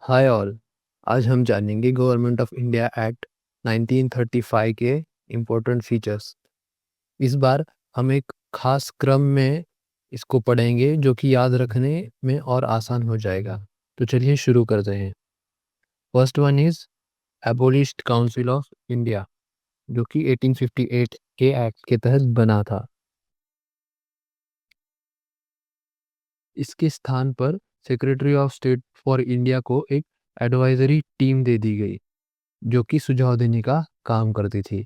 Hi all. आज हम जानेंगे गवर्नमेंट ऑफ इंडिया एक्ट 1935 के इम्पोर्टेंट फीचर्स। इस बार हम एक खास क्रम में इसको पढ़ेंगे जो कि याद रखने में और आसान हो जाएगा। तो चलिए शुरू करते हैं। First one is एबोलिश्ड council of India, जो कि 1858 के एक्ट के तहत बना था। इसके स्थान पर secretary of state for India को एक एडवाइजरी टीम दे दी गई, जो कि सुझाव देने का काम करती थी।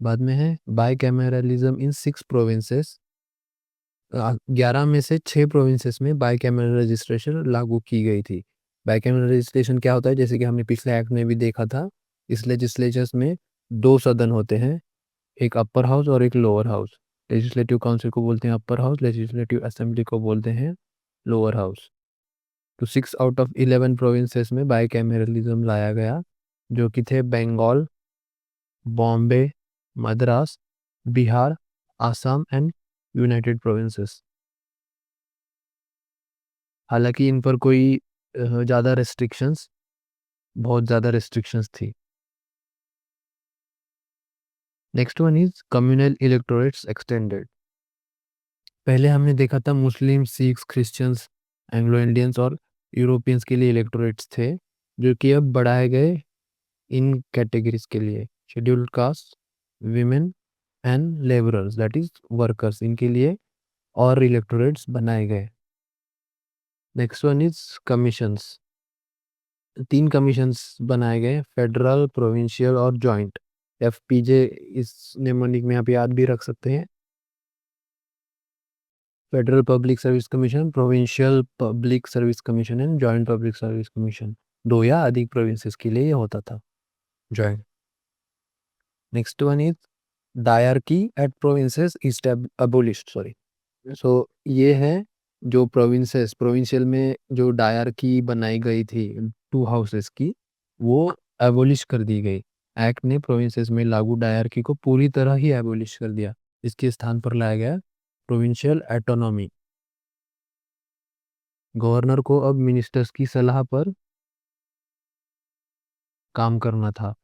बाद में है बाइकैमेरलिज्म इन 6 प्रोविंसेस। 11 में से 6 प्रोविंसेस में बाइकैमरल रजिस्ट्रेशन लागू की गई थी। बाइकैमरल रजिस्ट्रेशन क्या होता है? जैसे कि हमने पिछले एक्ट में भी देखा था, इस लेजिस्लेचर्स में 2 सदन होते हैं, एक अपर हाउस और एक लोअर हाउस। लेजिस्लेटिव काउंसिल को बोलते हैं अपर हाउस, लेजिस्लेटिव असेंबली को बोलते हैं लोअर हाउस। तो 6 आउट ऑफ 11 प्रोविंसेस में बाइकैमरलिज्म लाया गया, जो कि थे Bengal, Bombay, Madras, Bihar, Assam and united provinces. हालांकि इन पर कोई बहुत ज़्यादा रेस्ट्रिक्शंस थी। Next one is communal electorates extended. पहले हमने देखा था Muslim, Sikhs, Christians, Anglo Indians और यूरोपियंस के लिए इलेक्टोरेट्स थे, जो कि अब बढ़ाए गए इन कैटेगरीज के लिए: scheduled caste, women and labourers, that is workers, इनके लिए और इलेक्टोरेट्स बनाए गए। Next one is commissions. 3 commissions बनाए गए: फेडरल, प्रोविंशियल और जॉइंट। एफपीजे इस निम्नलिखित में आप याद भी रख सकते हैं: federal public service commission, provincial public service commission and joint public service commission. 2 या अधिक प्रोविंसेस के लिए ये होता था joint. Next one is dyarchy at provinces abolished, sorry. सो ये है जो प्रोविंशियल में जो डायरकी बनाई गई थी 2 हाउसेस की, वो एबोलिश कर दी गई। एक्ट ने प्रोविंसेस में लागू डायरकी को पूरी तरह ही एबोलिश कर दिया। इसके स्थान पर लाया गया प्रोविंशियल एटोनॉमी। गवर्नर को अब मिनिस्टर्स की सलाह पर काम करना था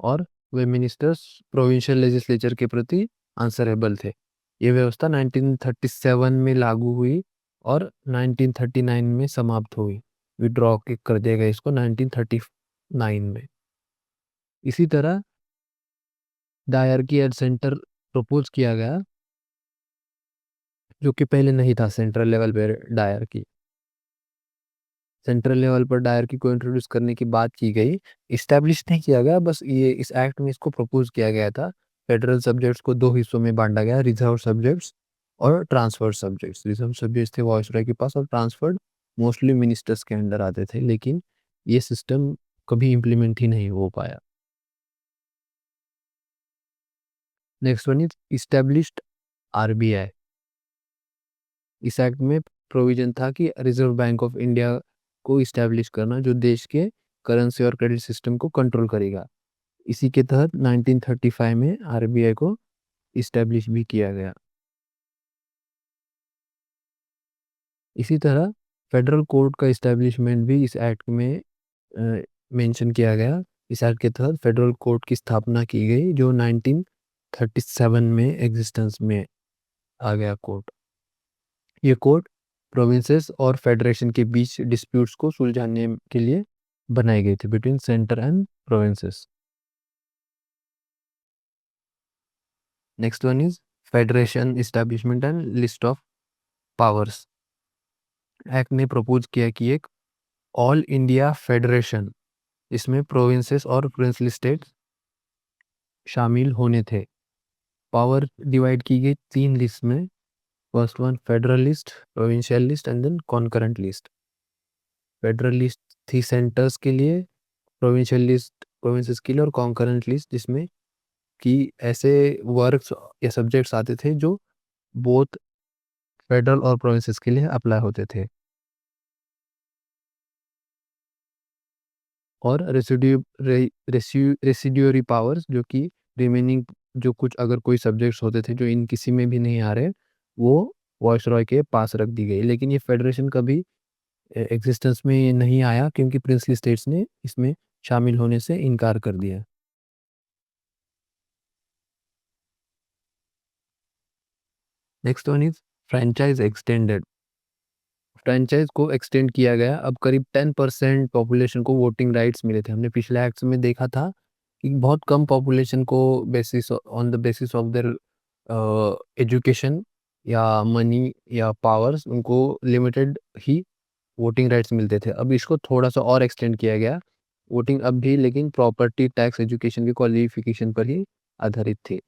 और वे मिनिस्टर्स प्रोविंशियल लेजिस्लेचर के प्रति आंसरेबल थे। ये व्यवस्था 1937 में लागू हुई और 1939 में समाप्त हुई। विड्रॉ कर दिया गया इसको 1939 में। इसी तरह डायरकी एट सेंटर प्रपोज किया गया, जो कि पहले नहीं था सेंट्रल लेवल पे डायरकी। सेंट्रल लेवल पर डायरकी को इंट्रोड्यूस करने की बात की गई, इस्टेब्लिश नहीं किया गया, बस ये इस एक्ट में इसको प्रपोज किया गया था। फेडरल सब्जेक्ट्स को 2 हिस्सों में बांटा गया: रिजर्व सब्जेक्ट्स और ट्रांसफर सब्जेक्ट्स। रिजर्व सब्जेक्ट्स थे वायसरॉय के पास और ट्रांसफर्ड मोस्टली मिनिस्टर्स के अंडर आते थे, लेकिन ये सिस्टम कभी इम्प्लीमेंट ही नहीं हो पाया। Next one is established RBI. इस एक्ट में प्रोविजन था कि रिजर्व बैंक ऑफ इंडिया को इस्टेब्लिश करना, जो देश के करेंसी और क्रेडिट सिस्टम को कंट्रोल करेगा। इसी के तहत 1935 में आरबीआई को इस्टेब्लिश भी किया गया। इसी तरह फेडरल कोर्ट का इस्टेब्लिशमेंट भी इस एक्ट में मेंशन किया गया। इस एक्ट के तहत फेडरल कोर्ट की स्थापना की गई, जो 1937 में एग्जिस्टेंस में आ गया कोर्ट। ये कोर्ट प्रोविंसेस और फेडरेशन के बीच डिस्प्यूट्स को सुलझाने के लिए बनाई गई थी, between centre and provinces. Next one is federation establishment and list of powers. Act ने प्रपोज किया कि एक ऑल इंडिया फेडरेशन, इसमें प्रोविंसेस और प्रिंसली स्टेट्स शामिल होने थे। पावर डिवाइड की गई 3 लिस्ट में: first one federal list, provincial list and then concurrent list. Federal list थी सेंटर्स के लिए, प्रोविंशियल लिस्ट प्रोविंसेस के लिए और कॉन्करेंट लिस्ट जिसमें कि ऐसे वर्क्स या सब्जेक्ट्स आते थे जो बोथ फेडरल और प्रोविंसेस के लिए अप्लाई होते थे। और रेसिड्यूरी पावर्स, जो कि रिमेनिंग जो कुछ अगर कोई सब्जेक्ट्स होते थे जो इन किसी में भी नहीं आ रहे, वो वायसरॉय के पास रख दी गई। लेकिन ये फेडरेशन कभी एग्जिस्टेंस में नहीं आया क्योंकि प्रिंसली स्टेट्स ने इसमें शामिल होने से इनकार कर दिया। Next one is franchise extended. Franchise को एक्सटेंड किया गया। अब करीब 10% पॉपुलेशन को वोटिंग राइट्स मिले थे। हमने पिछले एक्ट्स में देखा था कि बहुत कम पॉपुलेशन को basis on the basis of their education या मनी या पावर्स उनको लिमिटेड ही वोटिंग राइट्स मिलते थे। अब इसको थोड़ा-सा और एक्सटेंड किया गया। वोटिंग अब भी लेकिन प्रॉपर्टी टैक्स एजुकेशन की क्वालिफिकेशन पर ही आधारित थी।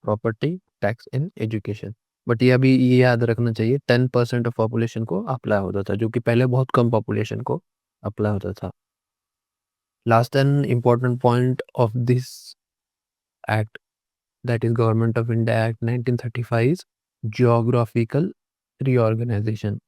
Property tax in education. But ये अभी ये याद रखना चाहिए 10% ऑफ पॉपुलेशन को अप्लाई होता था, जो कि पहले बहुत कम पॉपुलेशन को अप्लाई होता था। Last and important point of this act, that is Government of India Act 1935 is geographical reorganization.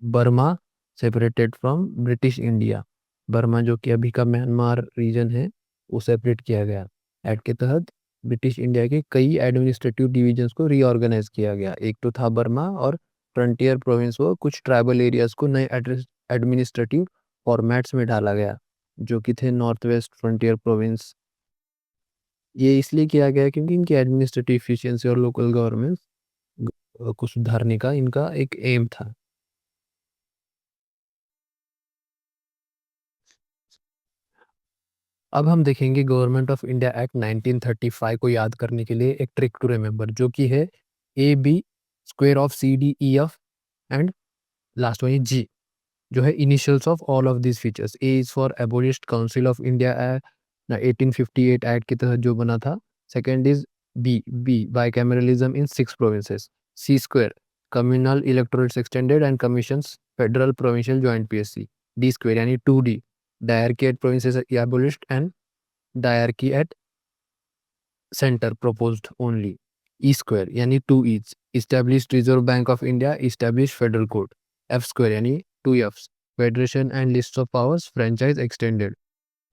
Burma separated from British India. Burma जो कि अभी का म्यांमार रीजन है वो सेपरेट किया गया। एक्ट के तहत ब्रिटिश इंडिया के कई एडमिनिस्ट्रेटिव डिविजन्स को रीऑर्गेनाइज किया गया। एक तो था बर्मा और फ्रंटियर प्रोविंस को कुछ ट्राइबल एरियाज को नए एडमिनिस्ट्रेटिव फॉर्मेट्स में डाला गया जो कि थे नॉर्थ वेस्ट फ्रंटियर प्रोविंस। ये इसलिए किया गया क्योंकि इनकी एडमिनिस्ट्रेटिव एफिशिएंसी और लोकल गवर्नमेंट को सुधारने का इनका एक एम था। अब हम देखेंगे गवर्नमेंट ऑफ इंडिया एक्ट 1935 को याद करने के लिए एक ट्रिक टू रिमेंबर जो कि है A B square of C D E F and last one G, जो है initials of all of this features. A is for abolished council of India act 1858 act के तहत जो बना था। Second is B bicameralism in 6 provinces. C square communal electorates extended and commissions federal provincial joint PSC. D square यानी 2D dyarchy at provinces abolished and dyarchy at centre proposed only. E square यानी 2 E's established Reserve Bank of India established Federal Court. F square यानी 2 F's Federation and Lists of Powers franchise extended.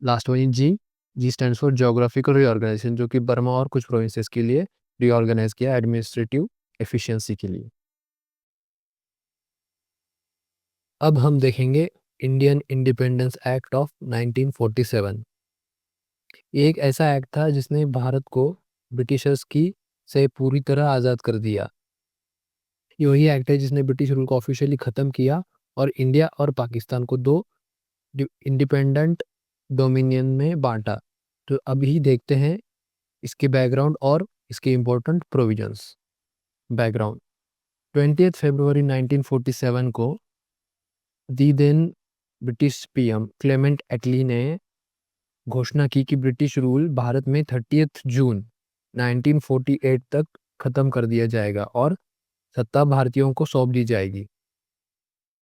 Last one is G. G stands for Geographical Reorganization जो कि Burma और कुछ provinces के लिए रिऑर्गेनाइज किया administrative efficiency के लिए। अब हम देखेंगे इंडियन इंडिपेंडेंस एक्ट ऑफ 1947। ये एक ऐसा एक्ट था जिसने भारत को ब्रिटिशर्स की से पूरी तरह आज़ाद कर दिया। ये वही एक्ट है जिसने ब्रिटिश रूल को ऑफिशियली ख़त्म किया और इंडिया और पाकिस्तान को 2 इंडिपेंडेंट डोमिनियन में बांटा। तो अभी देखते हैं इसके बैकग्राउंड और इसके इम्पोर्टेंट प्रोविजंस। बैकग्राउंड 20 फरवरी 1947 को दी देन ब्रिटिश पीएम क्लेमेंट एटली ने घोषणा की कि ब्रिटिश रूल भारत में 30 जून 1948 तक खत्म कर दिया जाएगा और सत्ता भारतीयों को सौंप दी जाएगी।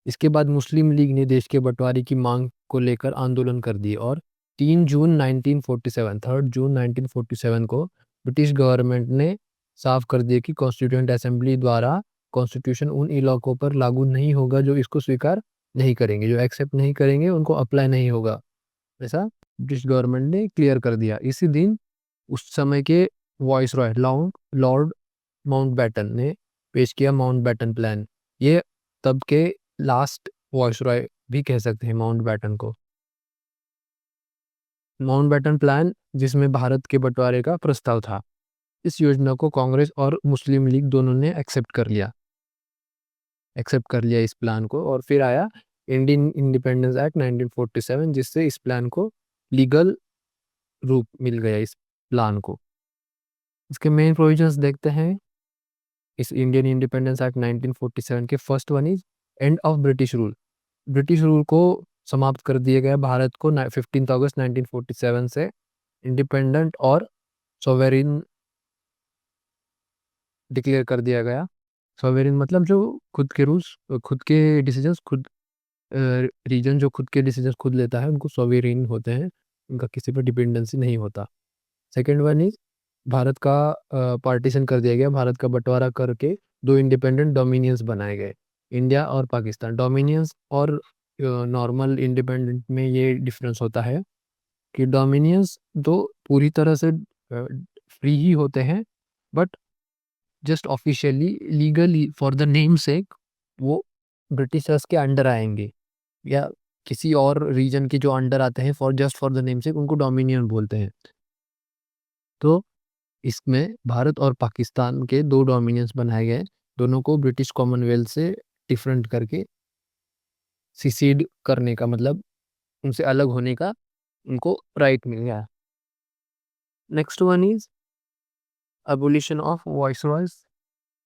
इसके बाद मुस्लिम लीग ने देश के बंटवारे की मांग को लेकर आंदोलन कर दिए और 3 जून 1947 को ब्रिटिश गवर्नमेंट ने साफ कर दिया कि कॉन्स्टिट्यूएंट असेंबली द्वारा कॉन्स्टिट्यूशन उन इलाकों पर लागू नहीं होगा जो इसको स्वीकार नहीं करेंगे, जो एक्सेप्ट नहीं करेंगे उनको अप्लाई नहीं होगा। ऐसा ब्रिटिश गवर्नमेंट ने क्लियर कर दिया। इसी दिन उस समय के वाइसरॉय लॉर्ड माउंटबेटन ने पेश किया माउंटबेटन प्लान। ये तब के लास्ट वाइसरॉय भी कह सकते हैं माउंटबेटन को। माउंटबेटन प्लान जिसमें भारत के बंटवारे का प्रस्ताव था। इस योजना को कांग्रेस और मुस्लिम लीग दोनों ने एक्सेप्ट कर लिया इस प्लान को। और फिर आया इंडियन इंडिपेंडेंस एक्ट 1947 जिससे इस प्लान को लीगल रूप मिल गया इस प्लान को। इसके मेन प्रोविजंस देखते हैं इस इंडियन इंडिपेंडेंस एक्ट 1947 के। First one is end of British rule. British rule को समाप्त कर दिया गया। भारत को 15 अगस्त 1947 से इंडिपेंडेंट और सोवेरिन डिक्लेयर कर दिया गया। सोवेरिन मतलब जो खुद के रूल्स खुद के डिसीजंस खुद रीजन जो खुद के डिसीजंस खुद लेता है उनको सोवेरिन होते हैं, उनका किसी पर डिपेंडेंसी नहीं होता। सेकेंड वन इज भारत का पार्टीशन कर दिया गया। भारत का बंटवारा करके 2 इंडिपेंडेंट डोमिनियंस बनाए गए, इंडिया और पाकिस्तान। डोमिनियंस और नॉर्मल इंडिपेंडेंट में ये डिफरेंस होता है कि डोमिनियंस तो पूरी तरह से फ्री ही होते हैं but just officially legally for the name सेक वो ब्रिटिशर्स के अंडर आएंगे या किसी और रीजन के जो अंडर आते हैं फॉर द नेम से उनको डोमिनियन बोलते हैं। तो इसमें भारत और पाकिस्तान के दो डोमिनियंस बनाए गए, दोनों को ब्रिटिश कॉमनवेल्थ से डिफरेंट करके सिसीड करने का मतलब उनसे अलग होने का उनको राइट मिल गया। Next one is abolition of viceroy's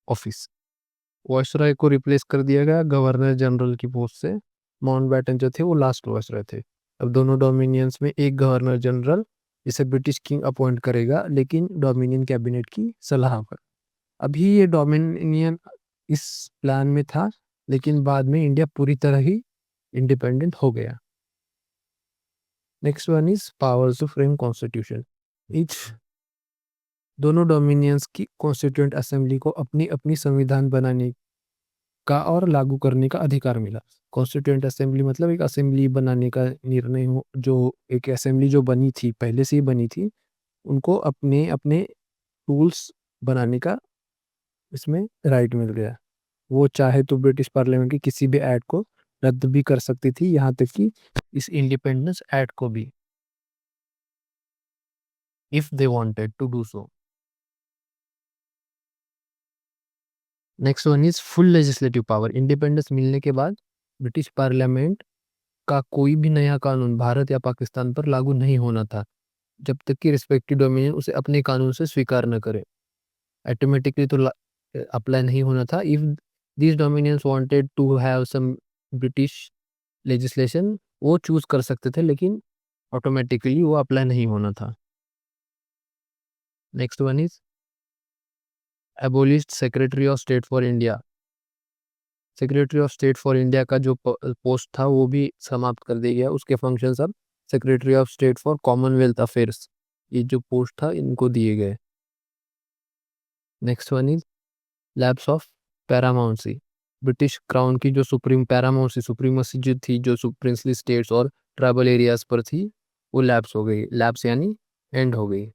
office. Viceroy को रिप्लेस कर दिया गया गवर्नर जनरल की पोस्ट से। माउंटबेटन जो थे वो लास्ट वॉइसरॉय थे। अब दोनों डोमिनियंस में एक गवर्नर जनरल जिसे ब्रिटिश किंग अपॉइंट करेगा, लेकिन डोमिनियन कैबिनेट की सलाह पर। अभी ये डोमिनियन इस प्लान में था, लेकिन बाद में इंडिया पूरी तरह ही इंडिपेंडेंट हो गया। Next one is powers to frame constitution. Each दोनों डोमिनियंस की कॉन्स्टिट्यूएंट असेंबली को अपनी अपनी संविधान बनाने का और लागू करने का अधिकार मिला। कॉन्स्टिट्यूएंट असेंबली मतलब एक असेंबली बनाने का निर्णय हो, जो एक असेंबली जो बनी थी पहले से ही बनी थी, उनको अपने अपने रूल्स बनाने का इसमें राइट मिल गया। वो चाहे तो ब्रिटिश पार्लियामेंट के किसी भी एक्ट को रद्द भी कर सकती थी, यहाँ तक कि इस इंडिपेंडेंस एक्ट को भी, if they wanted to do so. Next one is full legislative power. Independence मिलने के बाद ब्रिटिश पार्लियामेंट का कोई भी नया कानून भारत या पाकिस्तान पर लागू नहीं होना था, जब तक कि रिस्पेक्टिव डोमिनियन उसे अपने कानून से स्वीकार न करे। ऑटोमेटिकली तो अप्लाई नहीं होना था। If this dominions wanted to have some British legislation, वो चूज कर सकते थे, लेकिन ऑटोमेटिकली वो अप्लाई नहीं होना था। Next one is एबोलिश्ड secretary of state for India. Secretary of state for India का जो पोस्ट था वो भी समाप्त कर दिया गया। उसके फंक्शंस अब secretary of state for Commonwealth affairs, ये जो पोस्ट था इनको दिए गए। Next one is lapse of paramountcy. British crown की जो सुप्रीमसी जो थी, जो प्रिंसली स्टेट्स और ट्राइबल एरियाज पर थी, वो लैप्स हो गई। लैप्स यानी एंड हो गई।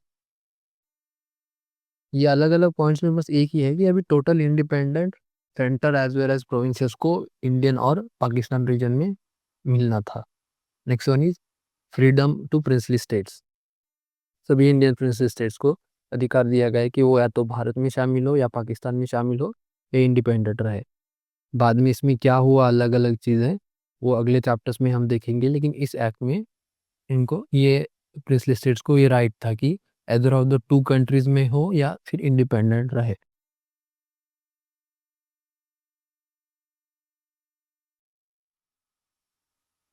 ये अलग अलग पॉइंट्स में बस एक ही है कि अभी total independent centre as well as provinces को इंडियन और पाकिस्तान रीजन में मिलना था। Next one is freedom to princely states. सभी इंडियन प्रिंसली स्टेट्स को अधिकार दिया गया है कि वो या तो भारत में शामिल हो या पाकिस्तान में शामिल हो, या इंडिपेंडेंट रहे। बाद में इसमें क्या हुआ, अलग अलग चीज़ें वो अगले चैप्टर्स में हम देखेंगे, लेकिन इस एक्ट में इनको ये प्रिंसली स्टेट्स को ये राइट था कि either of the two countries में हो या फिर इंडिपेंडेंट रहे।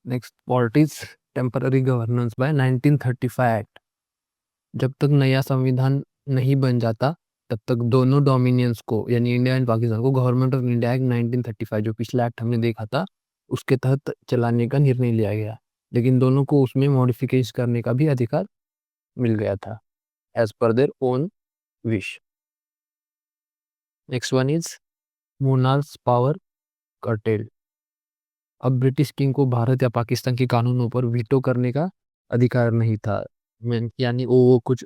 Next part is temporary governance by 1935 act. जब तक नया संविधान नहीं बन जाता, तब तक दोनों डोमिनियंस को यानी इंडिया एंड पाकिस्तान को गवर्नमेंट ऑफ इंडिया एक्ट 1935, जो पिछला एक्ट हमने देखा था, उसके तहत चलाने का निर्णय लिया गया। लेकिन दोनों को उसमें मॉडिफिकेशन करने का भी अधिकार मिल गया था as per their own wish. Next one is monarchs power curtail. अब ब्रिटिश किंग को भारत या पाकिस्तान के कानूनों पर वीटो करने का अधिकार नहीं था। यानी वो कुछ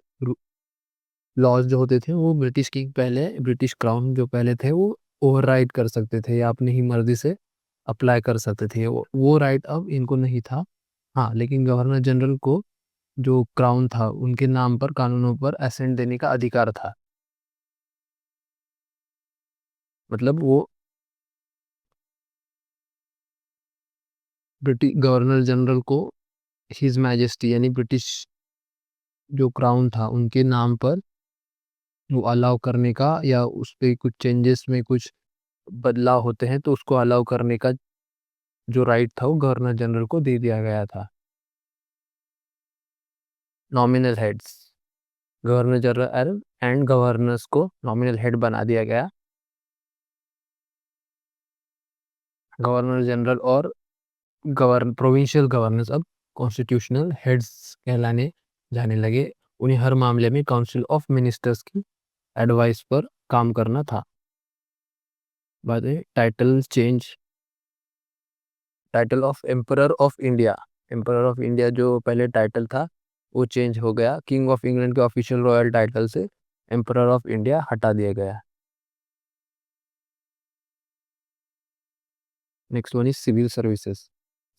लॉज जो होते थे वो ब्रिटिश किंग पहले, ब्रिटिश क्राउन जो पहले थे, वो ओवरराइड कर सकते थे या अपनी ही मर्जी से अप्लाई कर सकते थे। वो राइट अब इनको नहीं था। हाँ, लेकिन गवर्नर जनरल को जो क्राउन था उनके नाम पर कानूनों पर असेंट देने का अधिकार था। मतलब वो ब्रिटिश गवर्नर जनरल को हिज मैजेस्टी यानी ब्रिटिश जो क्राउन था उनके नाम पर वो अलाउ करने का, या उस पे कुछ चेंजेस में कुछ बदलाव होते हैं तो उसको अलाउ करने का जो राइट था वो गवर्नर जनरल को दे दिया गया था। Nominal heads, governor general and governors को नॉमिनल हेड बना दिया गया। गवर्नर जनरल और प्रोविंशियल गवर्नर्स अब कॉन्स्टिट्यूशनल हेड्स कहलाने जाने लगे। उन्हें हर मामले में काउंसिल ऑफ मिनिस्टर्स की एडवाइस पर काम करना था। बाद में title change, title of emperor of India. Emperor of India जो पहले टाइटल था वो चेंज हो गया। किंग ऑफ इंग्लैंड के ऑफिशियल रॉयल टाइटल से एम्परर ऑफ इंडिया हटा दिया गया। Next one is civil services.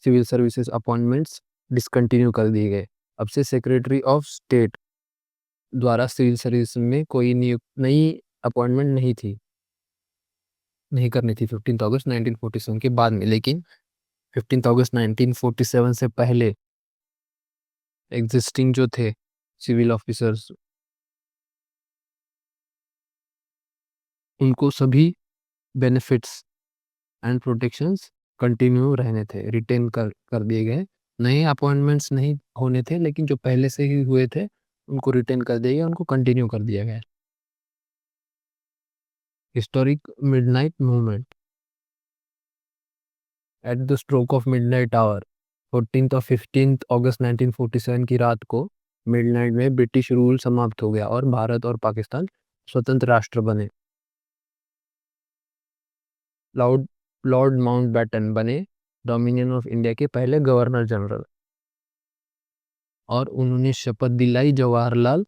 Civil services appointments discontinue कर दिए गए। अब से सेक्रेटरी ऑफ स्टेट द्वारा सिविल सर्विस में कोई नई अपॉइंटमेंट नहीं करनी थी 15 अगस्त 1947 के बाद में। लेकिन 15 अगस्त 1947 से पहले एग्जिस्टिंग जो थे सिविल ऑफिसर्स, उनको सभी बेनिफिट्स एंड प्रोटेक्शंस कंटिन्यू रहने थे, रिटेन कर दिए गए। नए अपॉइंटमेंट्स नहीं होने थे, लेकिन जो पहले से ही हुए थे उनको रिटेन कर दिया गया, उनको कंटिन्यू कर दिया गया। Historic midnight movement. At the stroke of midnight hour 14 और 15 अगस्त 1947 की रात को मिडनाइट में ब्रिटिश रूल समाप्त हो गया और भारत और पाकिस्तान स्वतंत्र राष्ट्र बने। लॉर्ड माउंटबेटन बने डोमिनियन ऑफ इंडिया के पहले गवर्नर जनरल, और उन्होंने शपथ दिलाई जवाहरलाल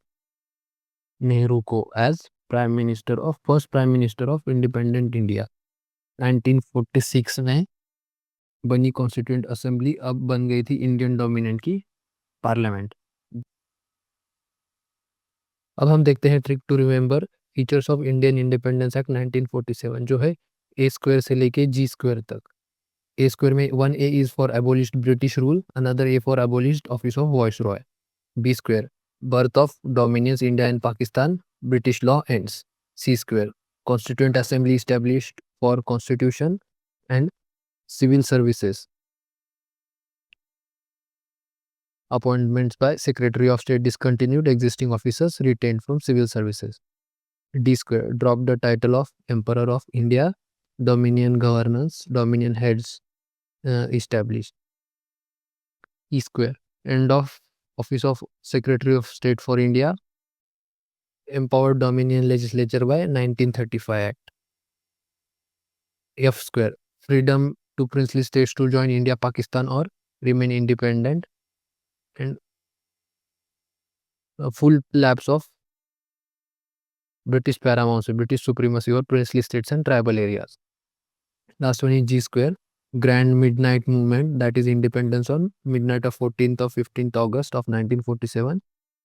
नेहरू को as first prime minister of independent India. 1946 में बनी कॉन्स्टिट्यूएंट असेंबली अब बन गई थी इंडियन डोमिनियन की पार्लियामेंट। अब हम देखते हैं trick to remember features of Indian independence act 1947, जो है ए स्क्वायर से लेके जी स्क्वायर तक। ए स्क्वायर में 1A is for abolished British rule, another A for abolished office of viceroy. B square, birth of dominions India and Pakistan, British law ends. C square, Constituent Assembly established for constitution and civil services. Appointments by Secretary of State discontinued, existing officers retained from civil services. D square, drop the title of Emperor of India, Dominion governance, Dominion heads established. E square, end of Office of Secretary of State for India, empowered Dominion legislature by 1935 Act. F square, freedom to princely states to join India, Pakistan or remain independent, and a full lapse of British paramountcy, British supremacy over princely states and tribal areas. Last one is G square, grand midnight movement, that is independence on midnight of 14th or 15th August of 1947.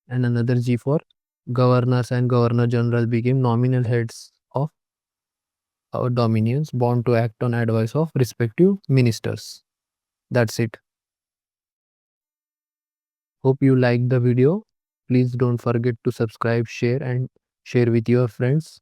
And another G for governors and governor general became nominal heads of our dominions, bound to act on advice of respective ministers. That's it. Hope you liked the video. Please don't forget to subscribe, share, and share with your friends.